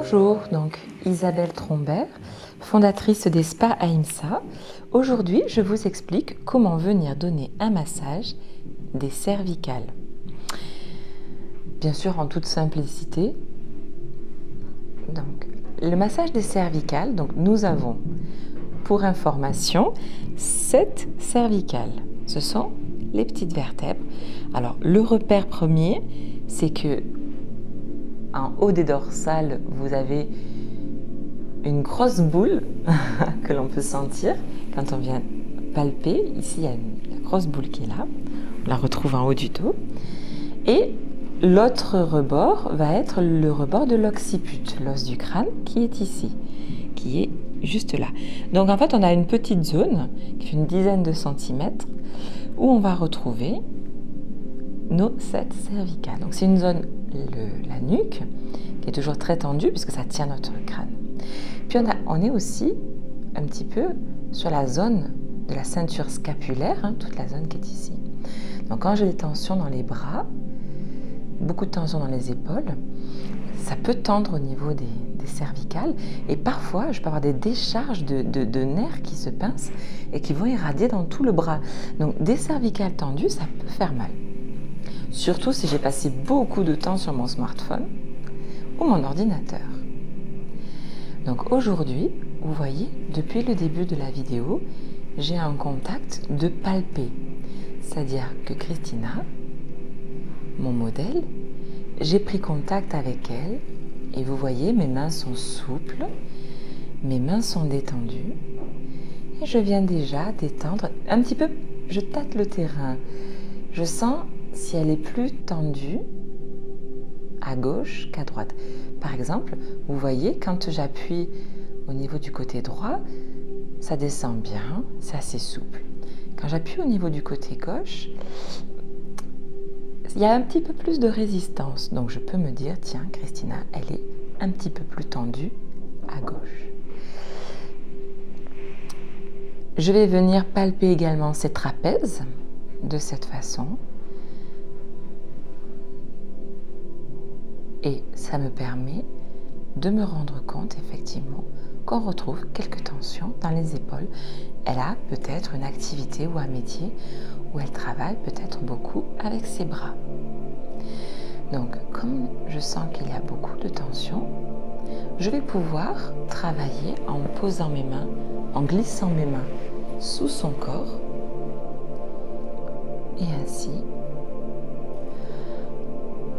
Bonjour, donc Isabelle Trombert, fondatrice des spas Ahimsa. Aujourd'hui, je vous explique comment venir donner un massage des cervicales. Bien sûr, en toute simplicité. Donc, le massage des cervicales, donc nous avons, pour information, 7 cervicales. Ce sont les petites vertèbres. Alors, le repère premier, c'est que en haut des dorsales, vous avez une grosse boule que l'on peut sentir quand on vient palper. Ici, il y a la grosse boule qui est là. On la retrouve en haut du dos. Et l'autre rebord va être le rebord de l'occiput, l'os du crâne qui est ici, qui est juste là. Donc en fait, on a une petite zone qui fait une dizaine de centimètres où on va retrouver nos 7 cervicales. Donc c'est une zone, la nuque, qui est toujours très tendue puisque ça tient notre crâne. Puis on est aussi un petit peu sur la zone de la ceinture scapulaire, toute la zone qui est ici. Donc quand j'ai des tensions dans les bras, beaucoup de tensions dans les épaules, ça peut tendre au niveau des cervicales et parfois je peux avoir des décharges de nerfs qui se pincent et qui vont irradier dans tout le bras. Donc des cervicales tendues, ça peut faire mal. Surtout si j'ai passé beaucoup de temps sur mon smartphone ou mon ordinateur. Donc aujourd'hui, vous voyez, depuis le début de la vidéo, j'ai un contact de palper. C'est-à-dire que Christina, mon modèle, j'ai pris contact avec elle et vous voyez, mes mains sont souples, mes mains sont détendues et je viens déjà détendre un petit peu, je tâte le terrain. Je sens si elle est plus tendue à gauche qu'à droite. Par exemple, vous voyez, quand j'appuie au niveau du côté droit, ça descend bien, c'est assez souple. Quand j'appuie au niveau du côté gauche, il y a un petit peu plus de résistance. Donc je peux me dire, tiens, Christina, elle est un petit peu plus tendue à gauche. Je vais venir palper également ces trapèzes de cette façon. Et ça me permet de me rendre compte effectivement qu'on retrouve quelques tensions dans les épaules. Elle a peut-être une activité ou un métier où elle travaille peut-être beaucoup avec ses bras. Donc comme je sens qu'il y a beaucoup de tensions, je vais pouvoir travailler en posant mes mains, en glissant mes mains sous son corps et ainsi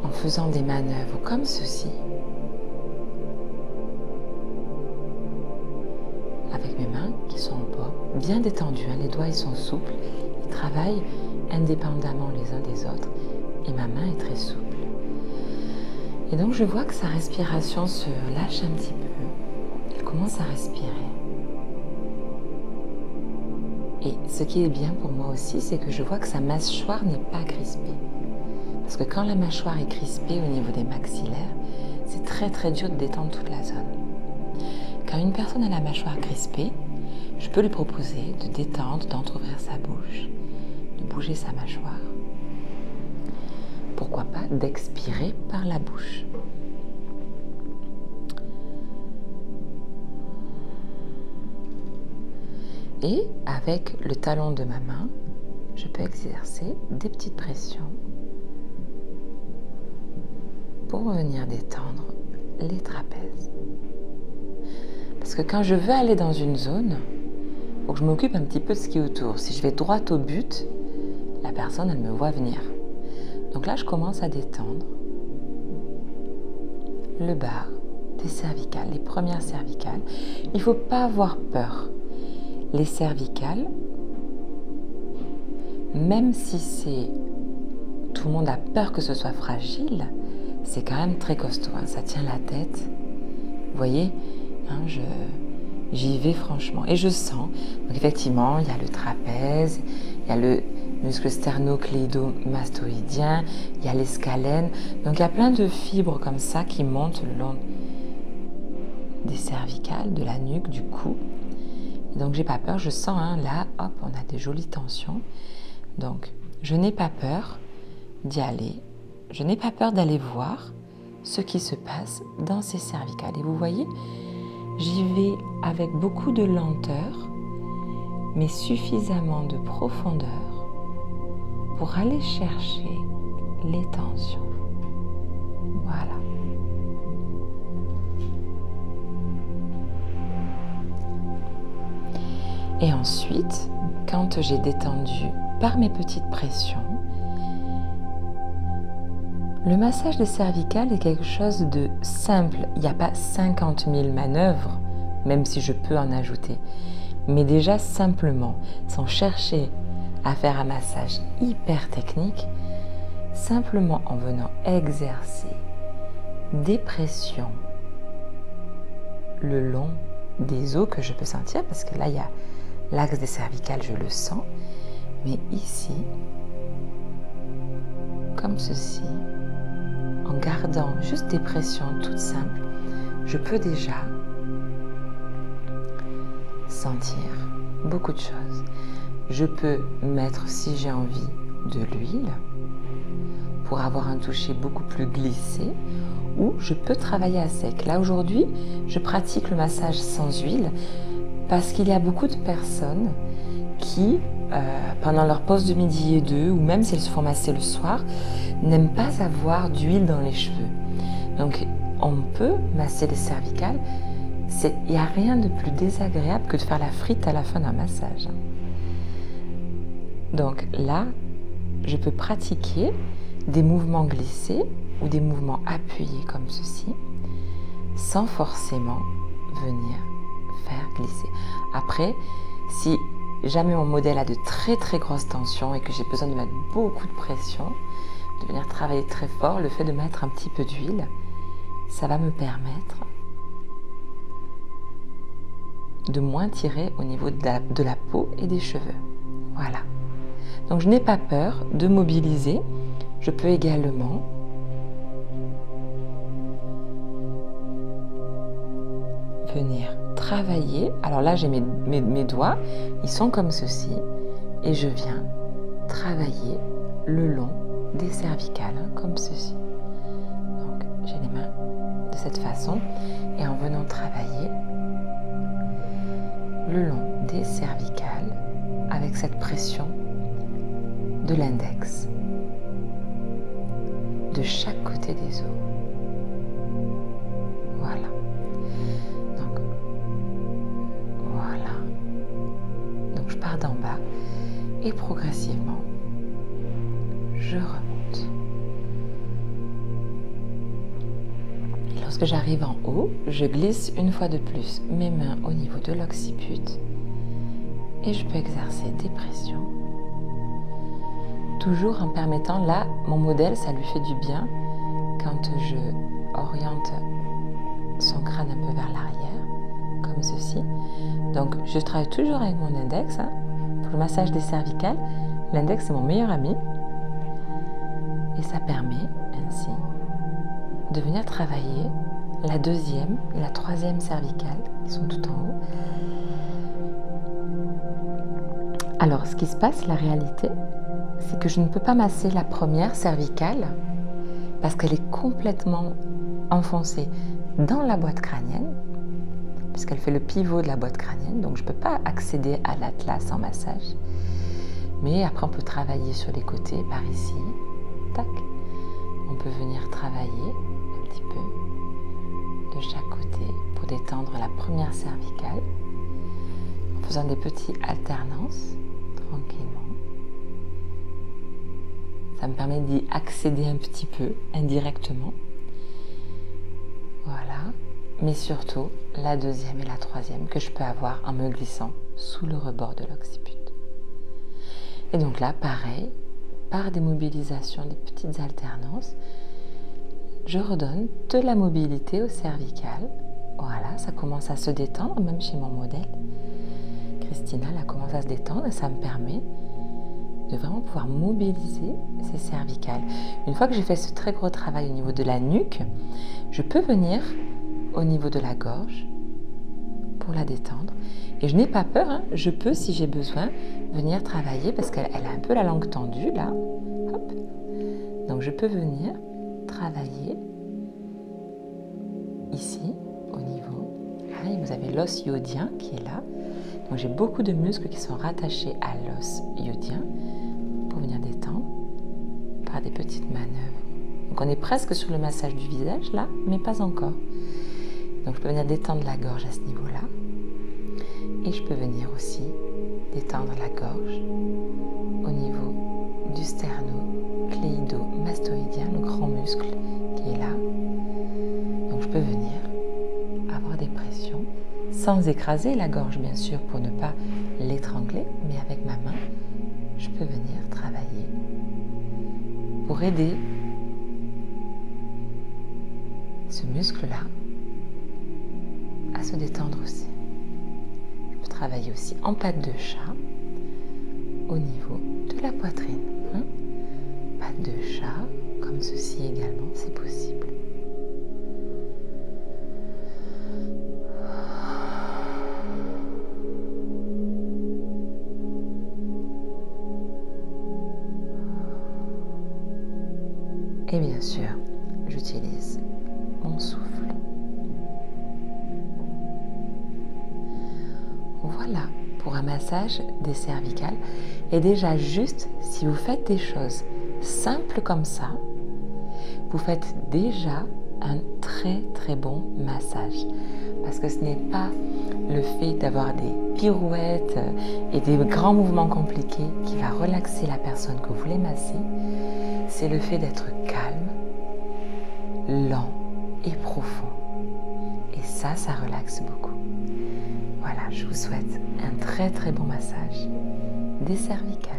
en faisant des manœuvres comme ceci, avec mes mains qui sont bien détendues, les doigts ils sont souples, ils travaillent indépendamment les uns des autres et ma main est très souple. Et donc je vois que sa respiration se lâche un petit peu, elle commence à respirer. Et ce qui est bien pour moi aussi, c'est que je vois que sa mâchoire n'est pas crispée. Parce que quand la mâchoire est crispée au niveau des maxillaires, c'est très très dur de détendre toute la zone. Quand une personne a la mâchoire crispée, je peux lui proposer de détendre, d'entrouvrir sa bouche, de bouger sa mâchoire. Pourquoi pas d'expirer par la bouche. Et avec le talon de ma main, je peux exercer des petites pressions pour venir détendre les trapèzes. Parce que quand je veux aller dans une zone, il faut que je m'occupe un petit peu de ce qui est autour. Si je vais droit au but, la personne, elle me voit venir. Donc là, je commence à détendre le bas des cervicales, les premières cervicales. Il ne faut pas avoir peur. Les cervicales, même si tout le monde a peur que ce soit fragile, c'est quand même très costaud, ça tient la tête. Vous voyez, j'y vais franchement. Et je sens, donc effectivement, il y a le trapèze, il y a le muscle sternocléido-mastoïdien, il y a les scalènes. Donc il y a plein de fibres comme ça qui montent le long des cervicales, de la nuque, du cou. Et donc j'ai pas peur, je sens, là, hop, on a des jolies tensions. Donc je n'ai pas peur d'y aller. Je n'ai pas peur d'aller voir ce qui se passe dans ces cervicales. Et vous voyez, j'y vais avec beaucoup de lenteur, mais suffisamment de profondeur pour aller chercher les tensions. Voilà. Et ensuite, quand j'ai détendu par mes petites pressions, le massage des cervicales est quelque chose de simple. Il n'y a pas 50 000 manœuvres, même si je peux en ajouter. Mais déjà simplement, sans chercher à faire un massage hyper technique, simplement en venant exercer des pressions le long des os que je peux sentir, parce que là, il y a l'axe des cervicales, je le sens. Mais ici, comme ceci, en gardant juste des pressions toutes simples, je peux déjà sentir beaucoup de choses. Je peux mettre, si j'ai envie, de l'huile pour avoir un toucher beaucoup plus glissé, ou je peux travailler à sec. Là aujourd'hui, je pratique le massage sans huile parce qu'il y a beaucoup de personnes qui, pendant leur pause de midi et deux, ou même si elles se font masser le soir, n'aiment pas avoir d'huile dans les cheveux. Donc on peut masser les cervicales. Il n'y a rien de plus désagréable que de faire la frite à la fin d'un massage. Donc là, je peux pratiquer des mouvements glissés ou des mouvements appuyés comme ceci, sans forcément venir faire glisser. Après, si jamais mon modèle a de très très grosses tensions et que j'ai besoin de mettre beaucoup de pression, de venir travailler très fort, le fait de mettre un petit peu d'huile, ça va me permettre de moins tirer au niveau de la peau et des cheveux. Voilà. Donc je n'ai pas peur de mobiliser. Je peux également venir travailler. Alors là, j'ai mes doigts, ils sont comme ceci, et je viens travailler le long des cervicales, hein, comme ceci. Donc j'ai les mains de cette façon, et en venant travailler le long des cervicales avec cette pression de l'index de chaque côté des os. Voilà. Donc, voilà. Donc je pars d'en bas et progressivement, je remonte. Et lorsque j'arrive en haut, je glisse une fois de plus mes mains au niveau de l'occiput et je peux exercer des pressions. Toujours en permettant, là, mon modèle, ça lui fait du bien quand je oriente son crâne un peu vers l'arrière, comme ceci. Donc, je travaille toujours avec mon index. Hein. Pour le massage des cervicales, l'index c'est mon meilleur ami. Et ça permet ainsi de venir travailler la deuxième et la troisième cervicale, qui sont tout en haut. Alors, ce qui se passe, la réalité, c'est que je ne peux pas masser la première cervicale parce qu'elle est complètement enfoncée dans la boîte crânienne, puisqu'elle fait le pivot de la boîte crânienne, donc je ne peux pas accéder à l'atlas en massage. Mais après, on peut travailler sur les côtés, par ici, tac. On peut venir travailler un petit peu de chaque côté pour détendre la première cervicale, en faisant des petites alternances, tranquillement. Ça me permet d'y accéder un petit peu, indirectement. Voilà. Mais surtout, la deuxième et la troisième que je peux avoir en me glissant sous le rebord de l'occiput. Et donc là, pareil, par des mobilisations, des petites alternances, je redonne de la mobilité au cervical. Voilà, ça commence à se détendre, même chez mon modèle. Christina, elle commence à se détendre et ça me permet de vraiment pouvoir mobiliser ces cervicales. Une fois que j'ai fait ce très gros travail au niveau de la nuque, je peux venir au niveau de la gorge pour la détendre. Et je n'ai pas peur, hein. Je peux, si j'ai besoin, venir travailler parce qu'elle a un peu la langue tendue là. Hop. Donc je peux venir travailler ici, au niveau. Hein, et vous avez l'os iodien qui est là. Donc j'ai beaucoup de muscles qui sont rattachés à l'os iodien pour venir détendre par des petites manœuvres. Donc on est presque sur le massage du visage là, mais pas encore. Donc je peux venir détendre la gorge à ce niveau-là. Et je peux venir aussi détendre la gorge au niveau du sterno-cléido-mastoïdien, le grand muscle qui est là. Donc je peux venir avoir des pressions sans écraser la gorge bien sûr pour ne pas l'étrangler, mais avec ma main, je peux venir travailler pour aider ce muscle-là à se détendre aussi. Je peux travailler aussi en patte de chat au niveau de la poitrine. Hein? Patte de chat, comme ceci également, c'est possible. Et bien sûr, j'utilise mon souffle. Voilà pour un massage des cervicales. Et déjà juste, si vous faites des choses simples comme ça, vous faites déjà un très très bon massage. Parce que ce n'est pas le fait d'avoir des pirouettes et des grands mouvements compliqués qui va relaxer la personne que vous voulez masser. C'est le fait d'être calme, lent et profond. Et ça relaxe beaucoup. Voilà, je vous souhaite un très très bon massage des cervicales.